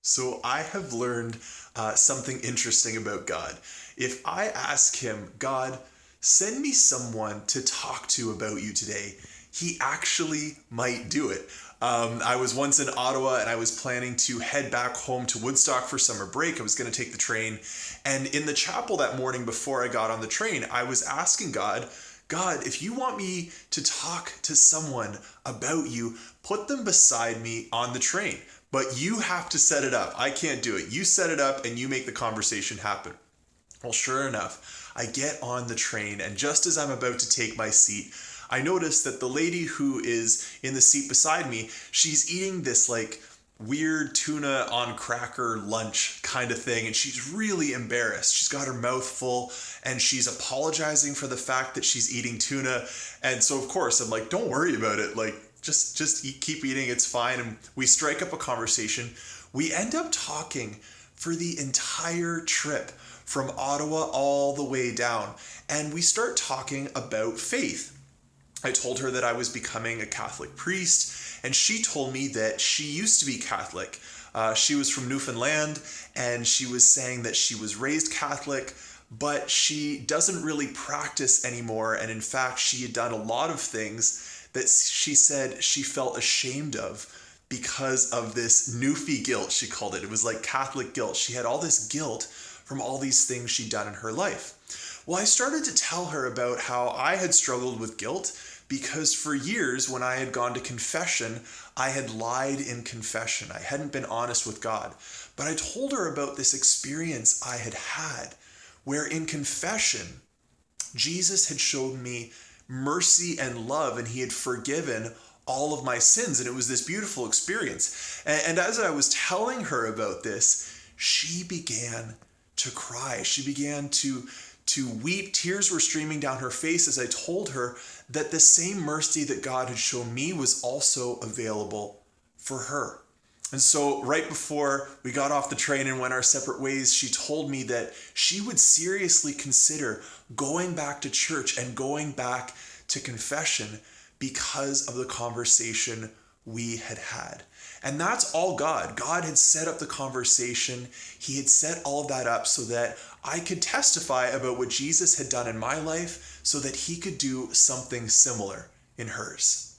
So I have learned something interesting about God. If I ask him, God, send me someone to talk to about you today, he actually might do it. I was once in Ottawa and I was planning to head back home to Woodstock for summer break. I was going to take the train. And in the chapel that morning before I got on the train, I was asking God, God, if you want me to talk to someone about you, put them beside me on the train. But you have to set it up. I can't do it. You set it up and you make the conversation happen. Well, sure enough, I get on the train, and just as I'm about to take my seat, I notice that the lady who is in the seat beside me, she's eating this like weird tuna on cracker lunch kind of thing, and she's really embarrassed. She's got her mouth full and she's apologizing for the fact that she's eating tuna. And so of course I'm like, don't worry about it. Like just eat, keep eating, it's fine. And we strike up a conversation. We end up talking for the entire trip from Ottawa all the way down. And we start talking about faith. I told her that I was becoming a Catholic priest, and she told me that she used to be Catholic. She was from Newfoundland, and she was saying that she was raised Catholic, but she doesn't really practice anymore. And in fact, she had done a lot of things that she said she felt ashamed of because of this Newfie guilt, she called it. It was like Catholic guilt. She had all this guilt from all these things she'd done in her life. Well, I started to tell her about how I had struggled with guilt because for years when I had gone to confession, I had lied in confession. I hadn't been honest with God. But I told her about this experience I had had where in confession, Jesus had showed me mercy and love, and he had forgiven all of my sins. And it was this beautiful experience. And as I was telling her about this, she began to cry. She began to weep. Tears were streaming down her face as I told her that the same mercy that God had shown me was also available for her. And so right before we got off the train and went our separate ways, she told me that she would seriously consider going back to church and going back to confession because of the conversation we had had. And that's all God. God had set up the conversation. He had set all of that up so that I could testify about what Jesus had done in my life so that he could do something similar in hers.